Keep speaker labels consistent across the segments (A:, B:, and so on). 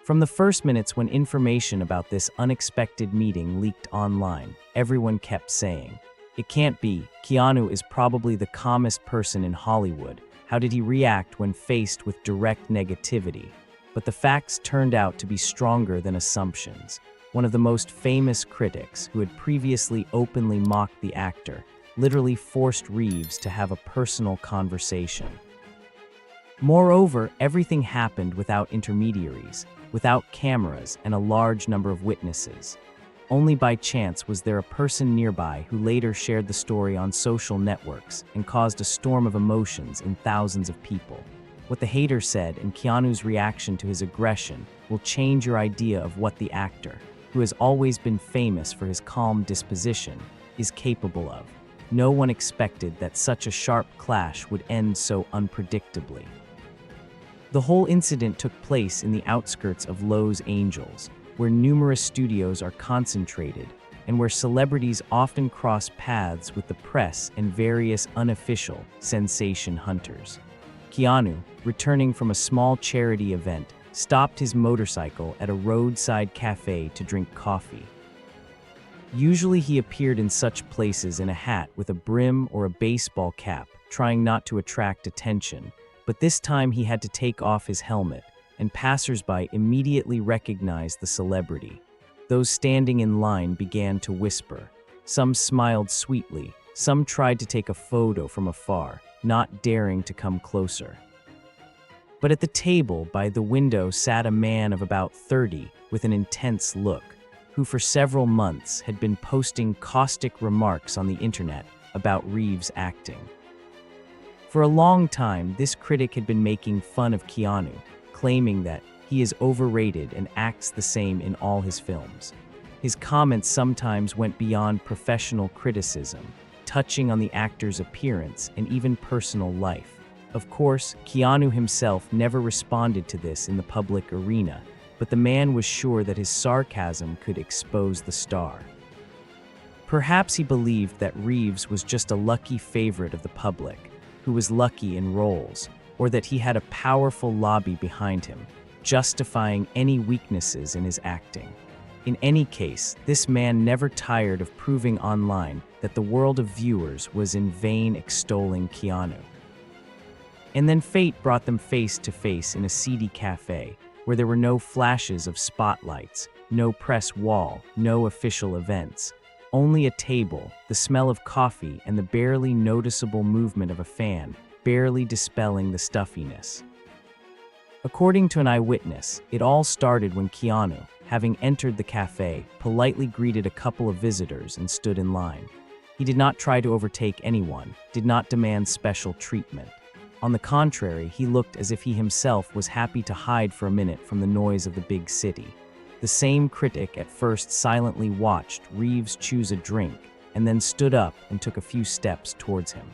A: From the first minutes when information about this unexpected meeting leaked online, everyone kept saying, "It can't be. Keanu is probably the calmest person in Hollywood. How did he react when faced with direct negativity?" But the facts turned out to be stronger than assumptions. One of the most famous critics, who had previously openly mocked the actor, literally forced Reeves to have a personal conversation. Moreover, everything happened without intermediaries, without cameras and a large number of witnesses. Only by chance was there a person nearby who later shared the story on social networks and caused a storm of emotions in thousands of people. What the hater said and Keanu's reaction to his aggression will change your idea of what the actor, who has always been famous for his calm disposition, is capable of. No one expected that such a sharp clash would end so unpredictably. The whole incident took place in the outskirts of Los Angeles, where numerous studios are concentrated and where celebrities often cross paths with the press and various unofficial sensation hunters. Keanu, returning from a small charity event, stopped his motorcycle at a roadside cafe to drink coffee. Usually he appeared in such places in a hat with a brim or a baseball cap, trying not to attract attention, but this time he had to take off his helmet, and passersby immediately recognized the celebrity. Those standing in line began to whisper. Some smiled sweetly, some tried to take a photo from afar, not daring to come closer. But at the table by the window sat a man of about 30 with an intense look, who for several months had been posting caustic remarks on the internet about Reeves' acting. For a long time, this critic had been making fun of Keanu, claiming that he is overrated and acts the same in all his films. His comments sometimes went beyond professional criticism, touching on the actor's appearance and even personal life. Of course, Keanu himself never responded to this in the public arena, but the man was sure that his sarcasm could expose the star. Perhaps he believed that Reeves was just a lucky favorite of the public, who was lucky in roles, or that he had a powerful lobby behind him, justifying any weaknesses in his acting. In any case, this man never tired of proving online that the world of viewers was in vain extolling Keanu. And then fate brought them face to face in a seedy cafe, where there were no flashes of spotlights, no press wall, no official events. Only a table, the smell of coffee, and the barely noticeable movement of a fan, barely dispelling the stuffiness. According to an eyewitness, it all started when Keanu, having entered the cafe, politely greeted a couple of visitors and stood in line. He did not try to overtake anyone, did not demand special treatment. On the contrary, he looked as if he himself was happy to hide for a minute from the noise of the big city. The same critic at first silently watched Reeves choose a drink and then stood up and took a few steps towards him.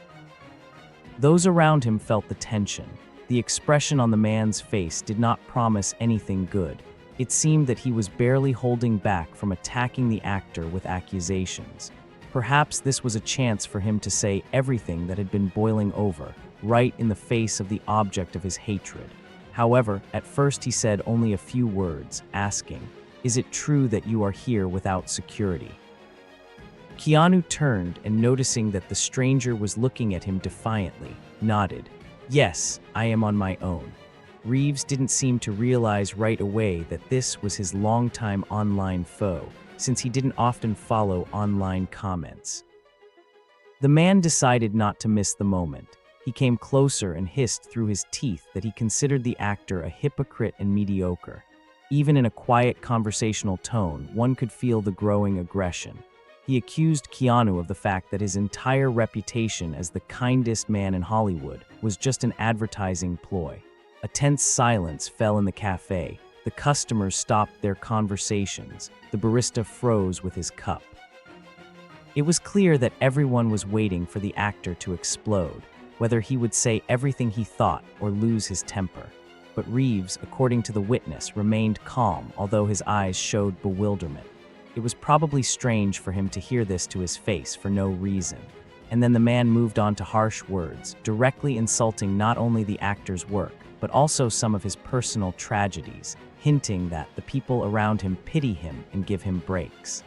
A: Those around him felt the tension. The expression on the man's face did not promise anything good. It seemed that he was barely holding back from attacking the actor with accusations. Perhaps this was a chance for him to say everything that had been boiling over, right in the face of the object of his hatred. However, at first he said only a few words, asking, "Is it true that you are here without security?" Keanu turned and, noticing that the stranger was looking at him defiantly, nodded. "Yes, I am on my own." Reeves didn't seem to realize right away that this was his longtime online foe, since he didn't often follow online comments. The man decided not to miss the moment. He came closer and hissed through his teeth that he considered the actor a hypocrite and mediocre. Even in a quiet conversational tone, one could feel the growing aggression. He accused Keanu of the fact that his entire reputation as the kindest man in Hollywood was just an advertising ploy. A tense silence fell in the cafe. The customers stopped their conversations. The barista froze with his cup. It was clear that everyone was waiting for the actor to explode, whether he would say everything he thought or lose his temper. But Reeves, according to the witness, remained calm, although his eyes showed bewilderment. It was probably strange for him to hear this to his face for no reason. And then the man moved on to harsh words, directly insulting not only the actor's work, but also some of his personal tragedies, hinting that the people around him pity him and give him breaks.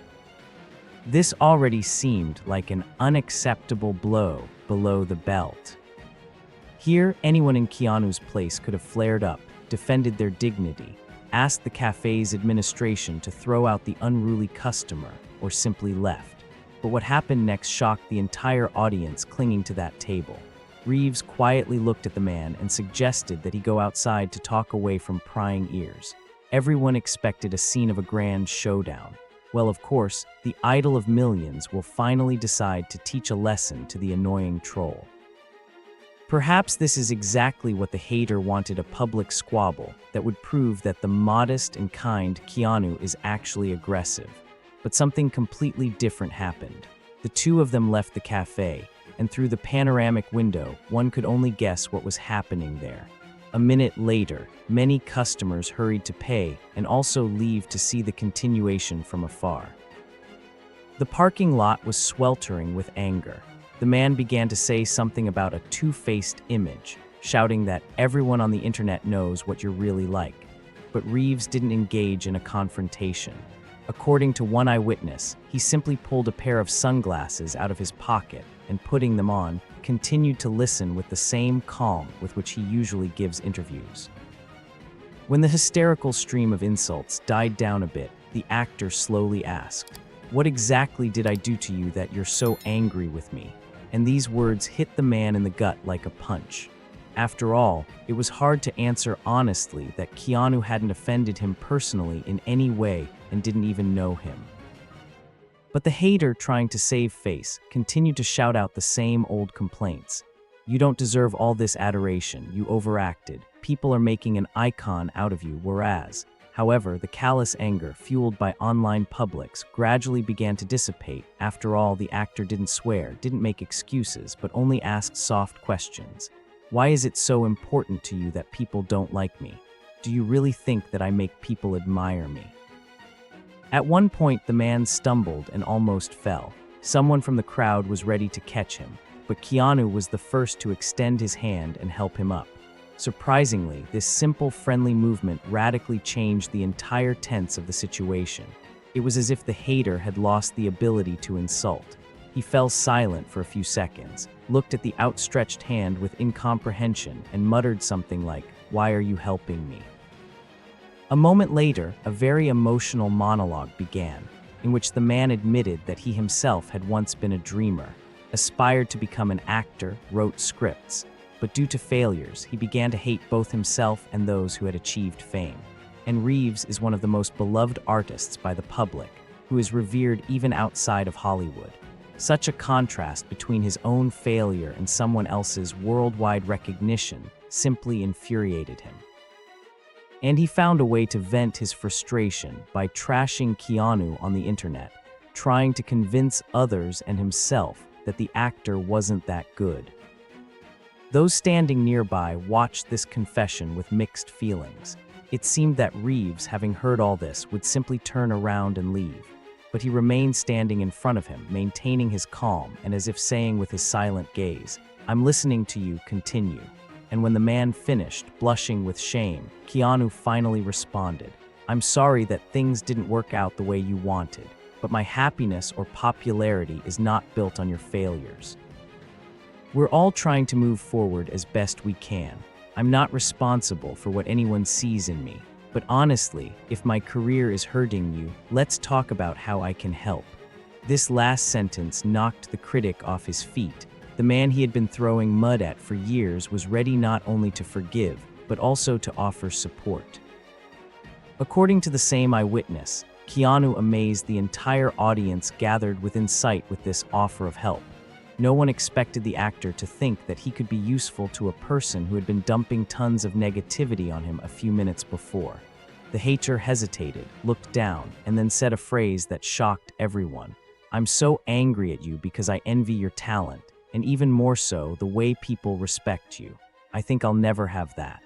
A: This already seemed like an unacceptable blow below the belt. Here, anyone in Keanu's place could have flared up, defended their dignity, asked the cafe's administration to throw out the unruly customer, or simply left. But what happened next shocked the entire audience clinging to that table. Reeves quietly looked at the man and suggested that he go outside to talk away from prying ears. Everyone expected a scene of a grand showdown. Well, of course, the idol of millions will finally decide to teach a lesson to the annoying troll. Perhaps this is exactly what the hater wanted, a public squabble that would prove that the modest and kind Keanu is actually aggressive. But something completely different happened. The two of them left the cafe, and through the panoramic window, one could only guess what was happening there. A minute later, many customers hurried to pay and also leave to see the continuation from afar. The parking lot was sweltering with anger. The man began to say something about a two-faced image, shouting that everyone on the internet knows what you're really like. But Reeves didn't engage in a confrontation. According to one eyewitness, he simply pulled a pair of sunglasses out of his pocket and, putting them on, continued to listen with the same calm with which he usually gives interviews. When the hysterical stream of insults died down a bit, the actor slowly asked, "What exactly did I do to you that you're so angry with me?" And these words hit the man in the gut like a punch. After all, it was hard to answer honestly that Keanu hadn't offended him personally in any way and didn't even know him. But the hater, trying to save face, continued to shout out the same old complaints. "You don't deserve all this adoration, you overacted. People are making an icon out of you, whereas..." However, the callous anger, fueled by online publics, gradually began to dissipate. After all, the actor didn't swear, didn't make excuses, but only asked soft questions. "Why is it so important to you that people don't like me? Do you really think that I make people admire me?" At one point, the man stumbled and almost fell. Someone from the crowd was ready to catch him, but Keanu was the first to extend his hand and help him up. Surprisingly, this simple, friendly movement radically changed the entire tense of the situation. It was as if the hater had lost the ability to insult. He fell silent for a few seconds, looked at the outstretched hand with incomprehension, and muttered something like, "Why are you helping me?" A moment later, a very emotional monologue began, in which the man admitted that he himself had once been a dreamer, aspired to become an actor, wrote scripts, but due to failures, he began to hate both himself and those who had achieved fame. And Reeves is one of the most beloved artists by the public, who is revered even outside of Hollywood. Such a contrast between his own failure and someone else's worldwide recognition simply infuriated him. And he found a way to vent his frustration by trashing Keanu on the internet, trying to convince others and himself that the actor wasn't that good. Those standing nearby watched this confession with mixed feelings. It seemed that Reeves, having heard all this, would simply turn around and leave. But he remained standing in front of him, maintaining his calm and as if saying with his silent gaze, "I'm listening to you, continue." And when the man finished, blushing with shame, Keanu finally responded, "I'm sorry that things didn't work out the way you wanted, but my happiness or popularity is not built on your failures. We're all trying to move forward as best we can. I'm not responsible for what anyone sees in me, but honestly, if my career is hurting you, let's talk about how I can help." This last sentence knocked the critic off his feet. The man he had been throwing mud at for years was ready not only to forgive, but also to offer support. According to the same eyewitness, Keanu amazed the entire audience gathered within sight with this offer of help. No one expected the actor to think that he could be useful to a person who had been dumping tons of negativity on him a few minutes before. The hater hesitated, looked down, and then said a phrase that shocked everyone. "I'm so angry at you because I envy your talent, and even more so, the way people respect you. I think I'll never have that.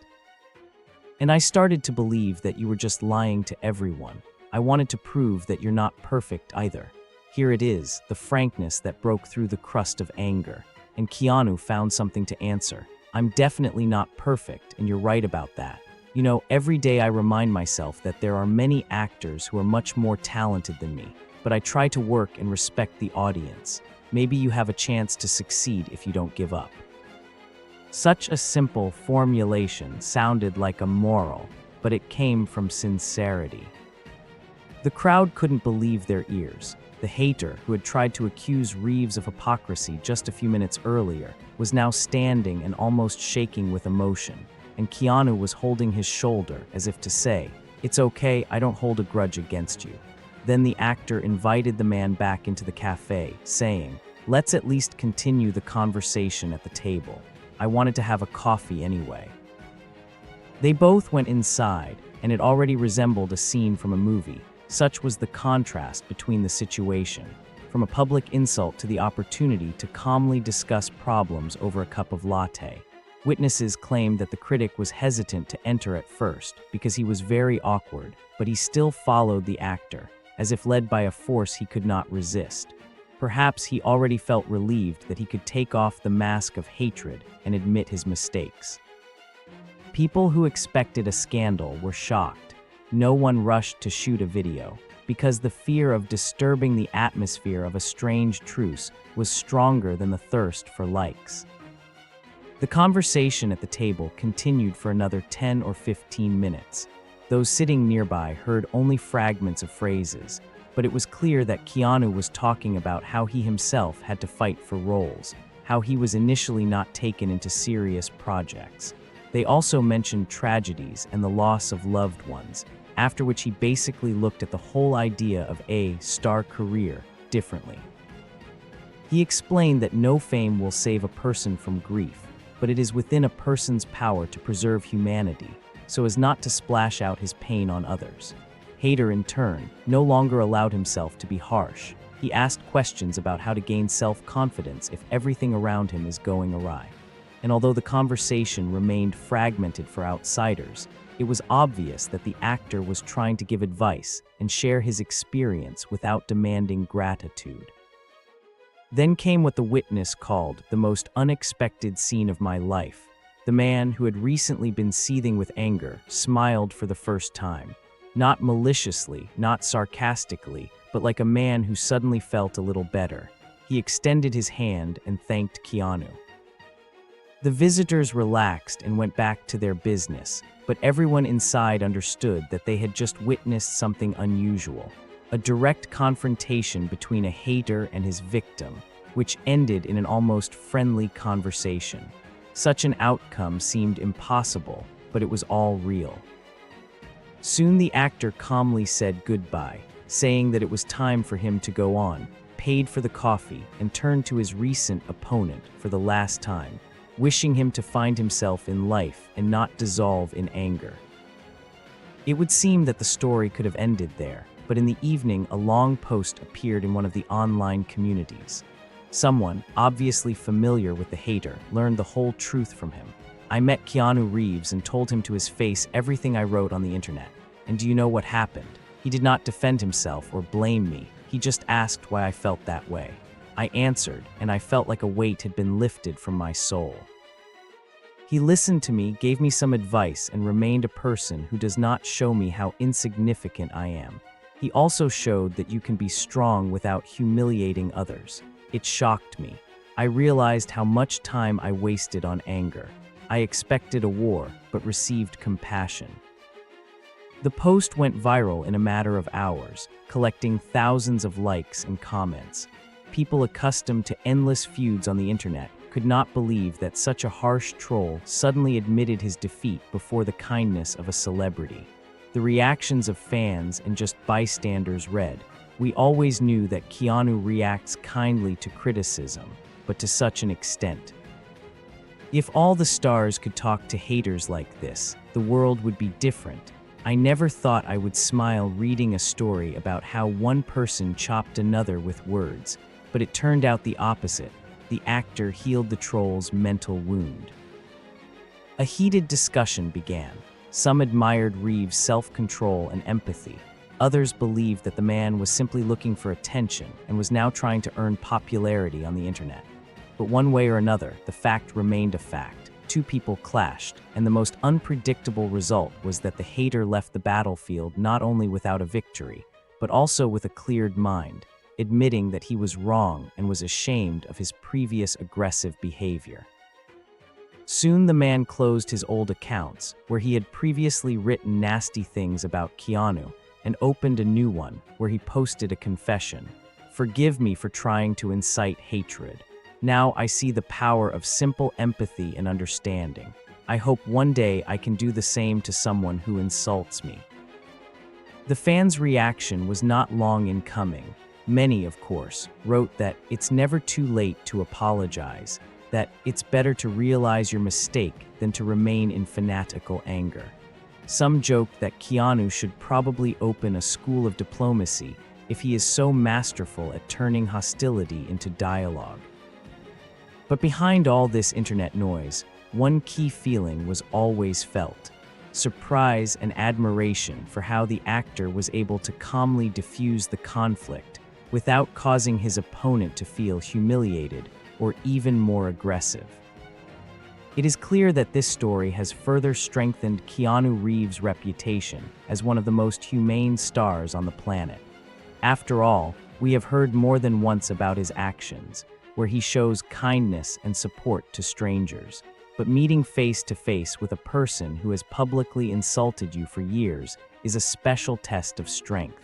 A: And I started to believe that you were just lying to everyone. I wanted to prove that you're not perfect either." Here it is, the frankness that broke through the crust of anger. And Keanu found something to answer. I'm definitely not perfect, and you're right about that. You know, every day I remind myself that there are many actors who are much more talented than me, but I try to work and respect the audience. Maybe you have a chance to succeed if you don't give up." Such a simple formulation sounded like a moral, but it came from sincerity. The crowd couldn't believe their ears. The hater, who had tried to accuse Reeves of hypocrisy just a few minutes earlier, was now standing and almost shaking with emotion, and Keanu was holding his shoulder as if to say, "It's okay, I don't hold a grudge against you." Then the actor invited the man back into the cafe, saying, "Let's at least continue the conversation at the table. I wanted to have a coffee anyway." They both went inside, and it already resembled a scene from a movie. Such was the contrast between the situation, from a public insult to the opportunity to calmly discuss problems over a cup of latte. Witnesses claimed that the critic was hesitant to enter at first because he was very awkward, but he still followed the actor, as if led by a force he could not resist. Perhaps he already felt relieved that he could take off the mask of hatred and admit his mistakes. People who expected a scandal were shocked. No one rushed to shoot a video, because the fear of disturbing the atmosphere of a strange truce was stronger than the thirst for likes. The conversation at the table continued for another 10 or 15 minutes. Those sitting nearby heard only fragments of phrases, but it was clear that Keanu was talking about how he himself had to fight for roles, how he was initially not taken into serious projects. They also mentioned tragedies and the loss of loved ones, after which he basically looked at the whole idea of a star career differently. He explained that no fame will save a person from grief, but it is within a person's power to preserve humanity, so as not to splash out his pain on others. Hader, in turn, no longer allowed himself to be harsh. He asked questions about how to gain self-confidence if everything around him is going awry. And although the conversation remained fragmented for outsiders, it was obvious that the actor was trying to give advice and share his experience without demanding gratitude. Then came what the witness called the most unexpected scene of my life. The man, who had recently been seething with anger, smiled for the first time. Not maliciously, not sarcastically, but like a man who suddenly felt a little better. He extended his hand and thanked Keanu. The visitors relaxed and went back to their business, but everyone inside understood that they had just witnessed something unusual, a direct confrontation between a hater and his victim, which ended in an almost friendly conversation. Such an outcome seemed impossible, but it was all real. Soon the actor calmly said goodbye, saying that it was time for him to go on, paid for the coffee, and turned to his recent opponent for the last time, wishing him to find himself in life and not dissolve in anger. It would seem that the story could have ended there, but in the evening a long post appeared in one of the online communities. Someone, obviously familiar with the hater, learned the whole truth from him. "I met Keanu Reeves and told him to his face everything I wrote on the internet. And do you know what happened? He did not defend himself or blame me. He just asked why I felt that way. I answered, and I felt like a weight had been lifted from my soul. He listened to me, gave me some advice, and remained a person who does not show me how insignificant I am. He also showed that you can be strong without humiliating others. It shocked me. I realized how much time I wasted on anger. I expected a war, but received compassion." The post went viral in a matter of hours, collecting thousands of likes and comments. People accustomed to endless feuds on the internet could not believe that such a harsh troll suddenly admitted his defeat before the kindness of a celebrity. The reactions of fans and just bystanders read, "We always knew that Keanu reacts kindly to criticism, but to such an extent. If all the stars could talk to haters like this, the world would be different. I never thought I would smile reading a story about how one person chopped another with words, but it turned out the opposite. The actor healed the troll's mental wound." A heated discussion began. Some admired Reeves' self-control and empathy. Others believed that the man was simply looking for attention and was now trying to earn popularity on the internet. But one way or another, the fact remained a fact. two people clashed, and the most unpredictable result was that the hater left the battlefield not only without a victory, but also with a cleared mind, admitting that he was wrong and was ashamed of his previous aggressive behavior. Soon the man closed his old accounts, where he had previously written nasty things about Keanu, and opened a new one, where he posted a confession. "Forgive me for trying to incite hatred. Now I see the power of simple empathy and understanding. I hope one day I can do the same to someone who insults me." The fans' reaction was not long in coming. Many, of course, wrote that it's never too late to apologize, that it's better to realize your mistake than to remain in fanatical anger. Some joked that Keanu should probably open a school of diplomacy if he is so masterful at turning hostility into dialogue. But behind all this internet noise, one key feeling was always felt: surprise and admiration for how the actor was able to calmly diffuse the conflict without causing his opponent to feel humiliated or even more aggressive. It is clear that this story has further strengthened Keanu Reeves' reputation as one of the most humane stars on the planet. After all, we have heard more than once about his actions, where he shows kindness and support to strangers. But meeting face to face with a person who has publicly insulted you for years is a special test of strength.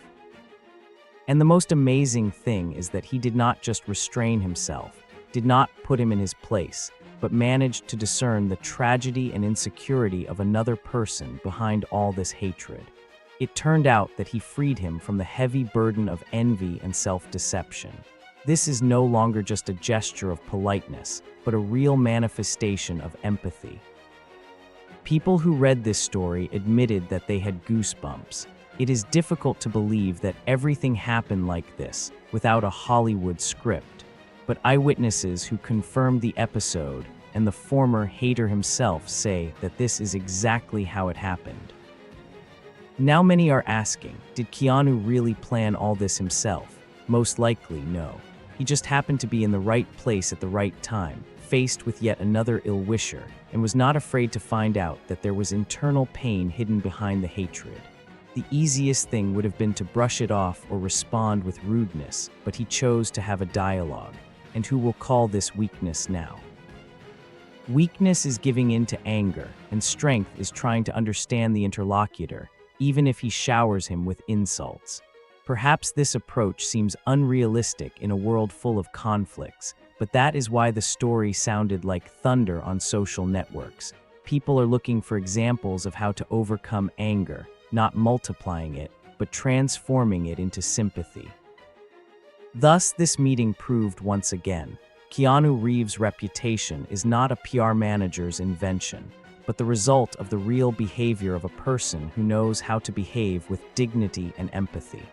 A: And the most amazing thing is that he did not just restrain himself, did not put him in his place, but managed to discern the tragedy and insecurity of another person behind all this hatred. It turned out that he freed him from the heavy burden of envy and self-deception. This is no longer just a gesture of politeness, but a real manifestation of empathy. People who read this story admitted that they had goosebumps. It is difficult to believe that everything happened like this, without a Hollywood script. But eyewitnesses who confirmed the episode and the former hater himself say that this is exactly how it happened. Now many are asking, did Keanu really plan all this himself? Most likely, no. He just happened to be in the right place at the right time, faced with yet another ill-wisher, and was not afraid to find out that there was internal pain hidden behind the hatred. The easiest thing would have been to brush it off or respond with rudeness, but he chose to have a dialogue. And who will call this weakness now? Weakness is giving in to anger, and strength is trying to understand the interlocutor, even if he showers him with insults. Perhaps this approach seems unrealistic in a world full of conflicts, but that is why the story sounded like thunder on social networks. People are looking for examples of how to overcome anger, not multiplying it, but transforming it into sympathy. Thus, this meeting proved once again, Keanu Reeves' reputation is not a PR manager's invention, but the result of the real behavior of a person who knows how to behave with dignity and empathy.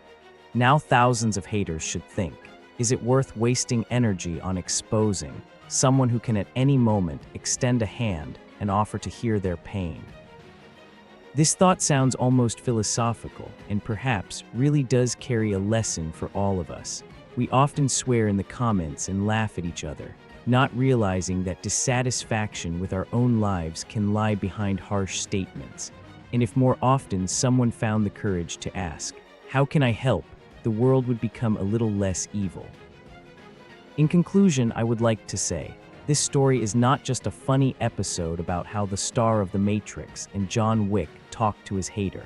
A: Now thousands of haters should think, is it worth wasting energy on exposing someone who can at any moment extend a hand and offer to hear their pain? This thought sounds almost philosophical and perhaps really does carry a lesson for all of us. We often swear in the comments and laugh at each other, not realizing that dissatisfaction with our own lives can lie behind harsh statements. And if more often someone found the courage to ask, "How can I help?" the world would become a little less evil. In conclusion, I would like to say, this story is not just a funny episode about how the star of The Matrix and John Wick talked to his hater.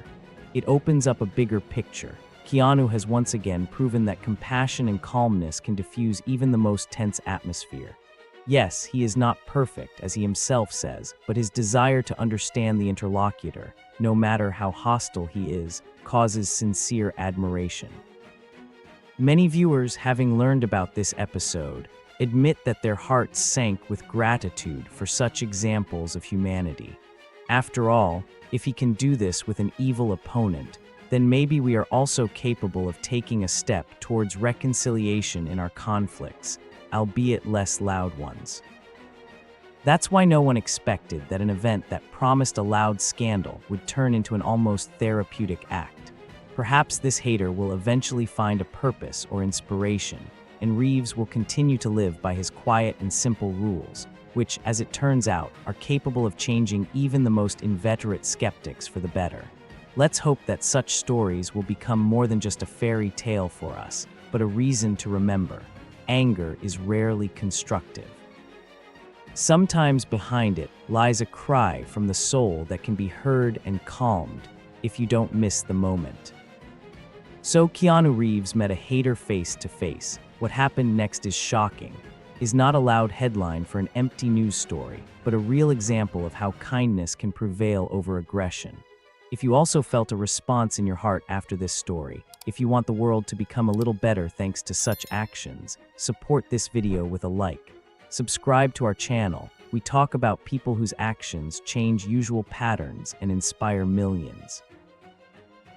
A: It opens up a bigger picture. Keanu has once again proven that compassion and calmness can diffuse even the most tense atmosphere. Yes, he is not perfect, as he himself says, but his desire to understand the interlocutor, no matter how hostile he is, causes sincere admiration. Many viewers, having learned about this episode, admit that their hearts sank with gratitude for such examples of humanity. After all, if he can do this with an evil opponent, then maybe we are also capable of taking a step towards reconciliation in our conflicts, albeit less loud ones. That's why no one expected that an event that promised a loud scandal would turn into an almost therapeutic act. Perhaps this hater will eventually find a purpose or inspiration, and Reeves will continue to live by his quiet and simple rules, which, as it turns out, are capable of changing even the most inveterate skeptics for the better. Let's hope that such stories will become more than just a fairy tale for us, but a reason to remember. Anger is rarely constructive. Sometimes behind it lies a cry from the soul that can be heard and calmed if you don't miss the moment. So Keanu Reeves met a hater face to face. What happened next is shocking, is not a loud headline for an empty news story, but a real example of how kindness can prevail over aggression. If you also felt a response in your heart after this story, if you want the world to become a little better thanks to such actions, support this video with a like. Subscribe to our channel. We talk about people whose actions change usual patterns and inspire millions.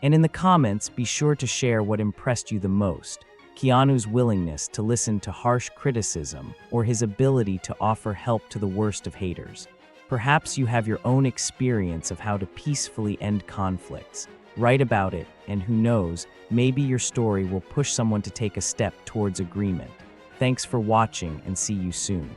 A: And in the comments, be sure to share what impressed you the most: Keanu's willingness to listen to harsh criticism or his ability to offer help to the worst of haters. Perhaps you have your own experience of how to peacefully end conflicts. Write about it, and who knows, maybe your story will push someone to take a step towards agreement. Thanks for watching, and see you soon.